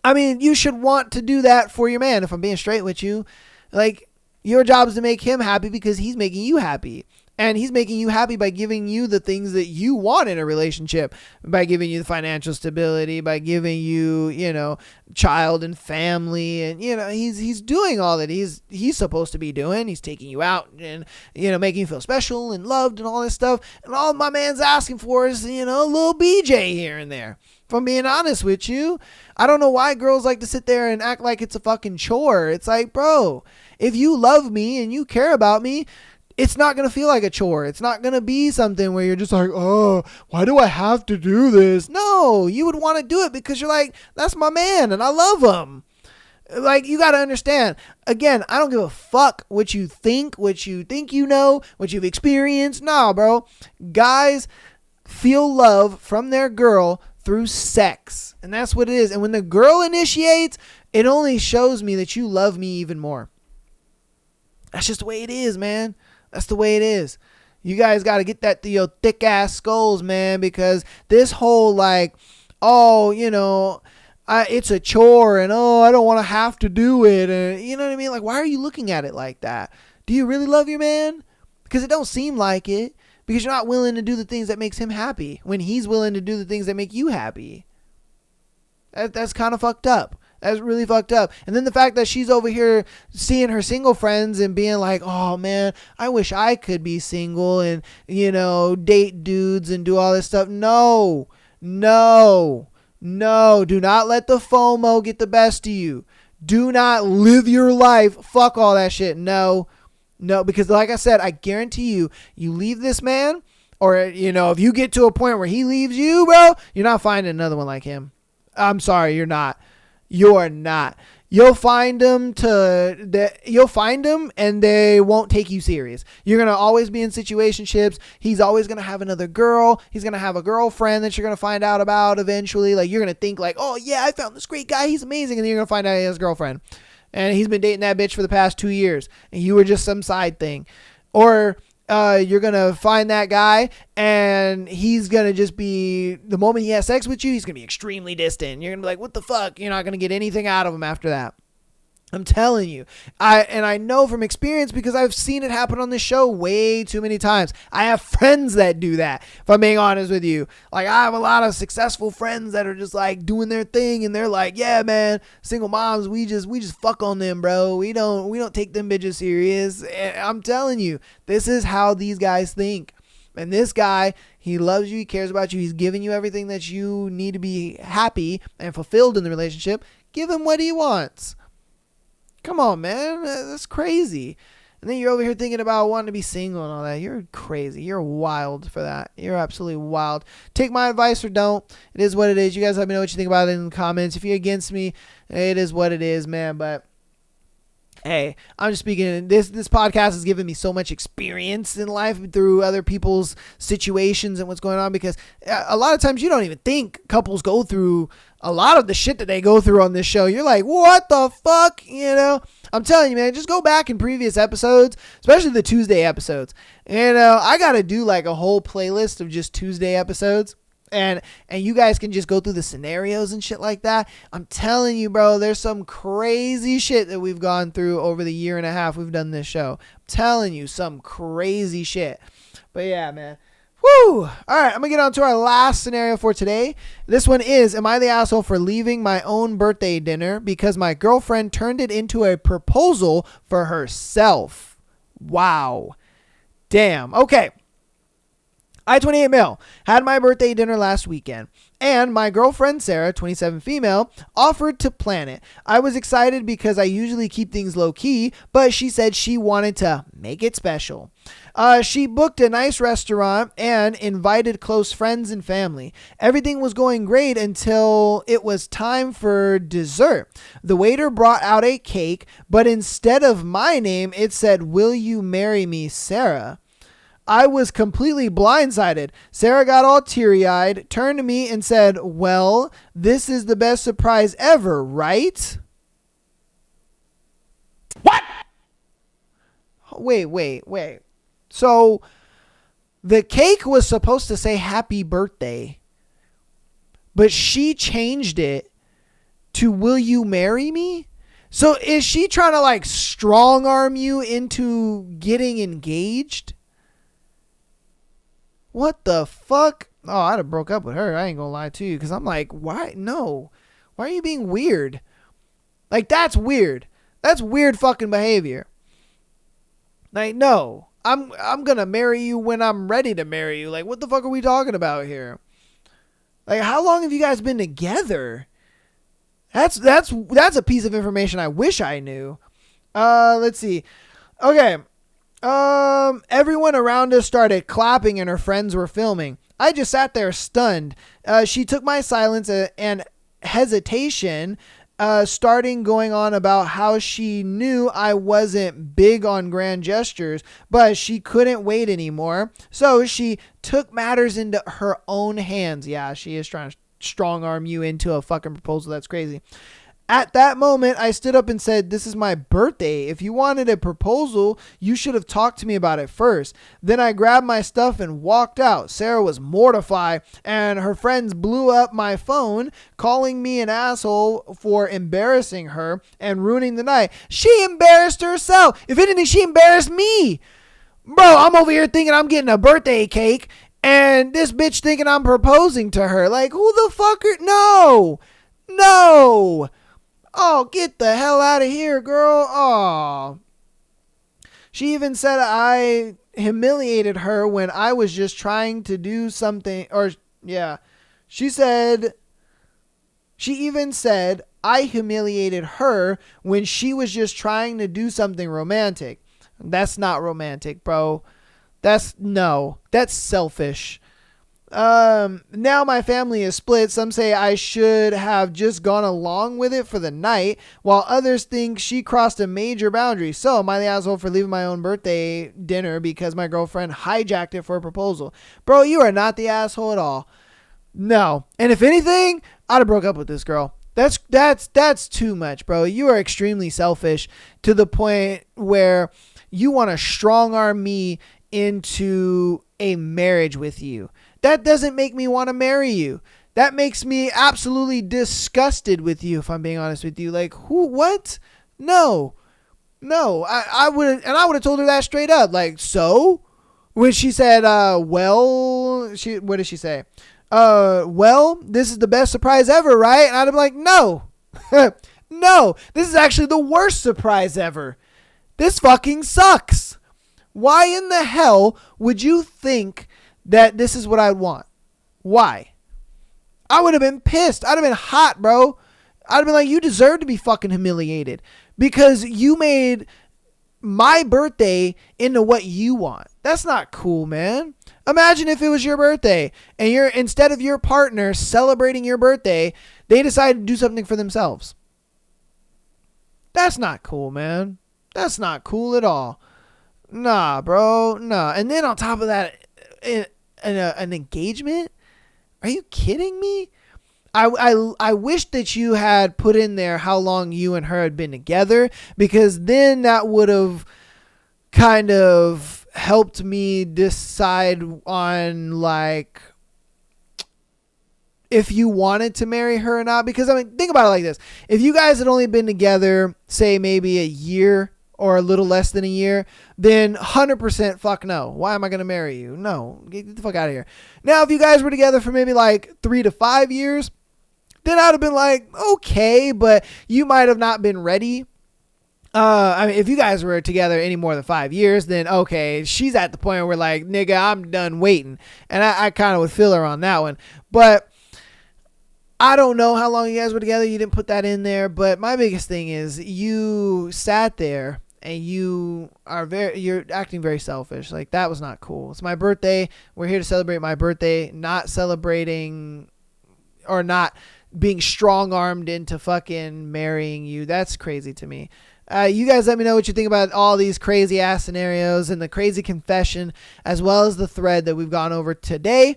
you should want to do that for your man, if I'm being straight with you. Like, your job is to make him happy because he's making you happy. And he's making you happy by giving you the things that you want in a relationship, by giving you the financial stability, by giving you, child and family. And, he's doing all that he's supposed to be doing. He's taking you out and, making you feel special and loved and all this stuff. And all my man's asking for is, a little BJ here and there. If I'm being honest with you, I don't know why girls like to sit there and act like it's a fucking chore. It's like, bro, if you love me and you care about me, it's not going to feel like a chore. It's not going to be something where you're just like, oh, why do I have to do this? No, you would want to do it because you're like, that's my man and I love him. Like, you got to understand. Again, I don't give a fuck what you think what you've experienced. No, bro. Guys feel love from their girl through sex. And that's what it is. And when the girl initiates, it only shows me that you love me even more. That's just the way it is, man. That's the way it is. You guys got to get that through your thick ass skulls, man, because this whole like, oh, it's a chore, and oh, I don't want to have to do it. And you know what I mean? Like, why are you looking at it like that? Do you really love your man? Because it don't seem like it. Because you're not willing to do the things that makes him happy when he's willing to do the things that make you happy. That's kind of fucked up. That's really fucked up. And then the fact that she's over here seeing her single friends and being like, oh man, I wish I could be single and, date dudes and do all this stuff. No. Do not let the FOMO get the best of you. Do not live your life. Fuck all that shit. No, because like I said, I guarantee you leave this man, or, if you get to a point where he leaves you, bro, you're not finding another one like him. I'm sorry, you're not. You're not. You'll find them and they won't take you serious. You're going to always be in situationships. He's always going to have another girl. He's going to have a girlfriend that you're going to find out about eventually. Like, you're going to think like, oh yeah, I found this great guy. He's amazing. And then you're going to find out he has a girlfriend. And he's been dating that bitch for the past 2 years. And you were just some side thing. Or you're going to find that guy and he's going to just be, the moment he has sex with you, he's going to be extremely distant. You're going to be like, what the fuck? You're not going to get anything out of him after that. I'm telling you. I know from experience because I've seen it happen on this show way too many times. I have friends that do that, if I'm being honest with you. Like, I have a lot of successful friends that are just like doing their thing and they're like, yeah, man, single moms, we just fuck on them, bro. We don't take them bitches serious. And I'm telling you, this is how these guys think. And this guy, he loves you, he cares about you, he's giving you everything that you need to be happy and fulfilled in the relationship. Give him what he wants. Come on, man. That's crazy. And then you're over here thinking about wanting to be single and all that. You're crazy. You're wild for that. You're absolutely wild. Take my advice or don't. It is what it is. You guys let me know what you think about it in the comments. If you're against me, it is what it is, man. But hey, I'm just speaking. This podcast has given me so much experience in life through other people's situations and what's going on, because a lot of times you don't even think couples go through a lot of the shit that they go through on this show. You're like, what the fuck? I'm telling you, man, just go back in previous episodes, especially the Tuesday episodes. I got to do like a whole playlist of just Tuesday episodes. And you guys can just go through the scenarios and shit like that. I'm telling you, bro, there's some crazy shit that we've gone through over the year and a half we've done this show. I'm telling you, some crazy shit. But yeah, man. Woo! All right, I'm going to get on to our last scenario for today. This one is, am I the asshole for leaving my own birthday dinner because my girlfriend turned it into a proposal for herself? Wow. Damn. Okay. I-28 male, had my birthday dinner last weekend, and my girlfriend Sarah, 27 female, offered to plan it. I was excited because I usually keep things low key, but she said she wanted to make it special. She booked a nice restaurant and invited close friends and family. Everything was going great until it was time for dessert. The waiter brought out a cake, but instead of my name, it said, "Will you marry me, Sarah?" I was completely blindsided. Sarah got all teary-eyed, turned to me and said, "Well, this is the best surprise ever, right?" What? Wait. So the cake was supposed to say happy birthday, but she changed it to "Will you marry me?" So is she trying to like strong arm you into getting engaged? What the fuck? Oh, I'd have broke up with her. I ain't gonna lie to you, because I'm like, why? No. Why are you being weird? Like, that's weird. That's weird fucking behavior. Like, no. I'm gonna marry you when I'm ready to marry you. Like, what the fuck are we talking about here? Like, how long have you guys been together? That's a piece of information I wish I knew. Let's see. Okay. Everyone around us started clapping and her friends were filming. I just sat there stunned. She took my silence and hesitation, starting going on about how she knew I wasn't big on grand gestures, but she couldn't wait anymore. So she took matters into her own hands. Yeah, she is trying to strong arm you into a fucking proposal. That's crazy. At that moment, I stood up and said, this is my birthday. If you wanted a proposal, you should have talked to me about it first. Then I grabbed my stuff and walked out. Sarah was mortified, and her friends blew up my phone, calling me an asshole for embarrassing her and ruining the night. She embarrassed herself. If anything, she embarrassed me. Bro, I'm over here thinking I'm getting a birthday cake, and this bitch thinking I'm proposing to her. Like, who the fucker? No. Oh, get the hell out of here, girl. Oh. She even said I humiliated her when I was just trying to do something. She even said I humiliated her when she was just trying to do something romantic. That's not romantic, bro. That's selfish. Now my family is split. Some say I should have just gone along with it for the night, while others think she crossed a major boundary. So am I the asshole for leaving my own birthday dinner because my girlfriend hijacked it for a proposal? Bro, you are not the asshole at all. No. And if anything, I'd have broke up with this girl. That's too much, bro. You are extremely selfish to the point where you want to strong arm me into a marriage with you. That doesn't make me want to marry you. That makes me absolutely disgusted with you, if I'm being honest with you. Like, who, what? No, I would have told her that straight up. Like, so when she said, what did she say? Well, this is the best surprise ever, right? And I'd have been like, no, no, this is actually the worst surprise ever. This fucking sucks. Why in the hell would you think that this is what I'd want? Why? I would have been pissed. I'd have been hot, bro. I'd have been like, you deserve to be fucking humiliated because you made my birthday into what you want. That's not cool, man. Imagine if it was your birthday and instead of your partner celebrating your birthday, they decided to do something for themselves. That's not cool, man. That's not cool at all. Nah, bro. Nah. And then on top of that, an engagement? Are you kidding me? I wish that you had put in there how long you and her had been together, because then that would have kind of helped me decide on like if you wanted to marry her or not. Because I mean, think about it like this. If you guys had only been together, say maybe a year or a little less than a year, then 100% fuck no. Why am I going to marry you? No, get the fuck out of here. Now, if you guys were together for maybe like 3 to 5 years, then I'd have been like, okay, but you might have not been ready. I mean, if you guys were together any more than 5 years, then okay, she's at the point where like, nigga, I'm done waiting. And I kind of would feel her on that one. But I don't know how long you guys were together. You didn't put that in there. But my biggest thing is you sat there and you're acting very selfish. Like, that was not cool. It's my birthday. We're here to celebrate my birthday, not celebrating or not being strong-armed into fucking marrying you. That's crazy to me. You guys let me know what you think about all these crazy ass scenarios and the crazy confession, as well as the thread that we've gone over today.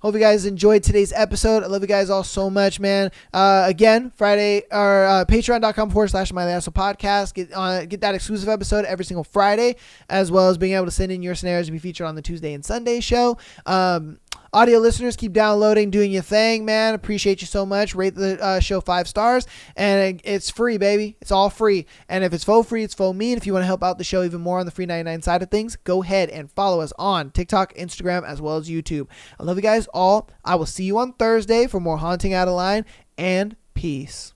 Hope you guys enjoyed today's episode. I love you guys all so much, man. Again, Friday or patreon.com/MyLastPodcast. Get that exclusive episode every single Friday, as well as being able to send in your scenarios to be featured on the Tuesday and Sunday show. Audio listeners, keep downloading, doing your thing, man. Appreciate you so much. Rate the show 5 stars. And it's free, baby. It's all free. And if it's faux free, it's faux me. And if you want to help out the show even more on the free 99 side of things, go ahead and follow us on TikTok, Instagram, as well as YouTube. I love you guys all. I will see you on Thursday for more Haunting Out of Line, and peace.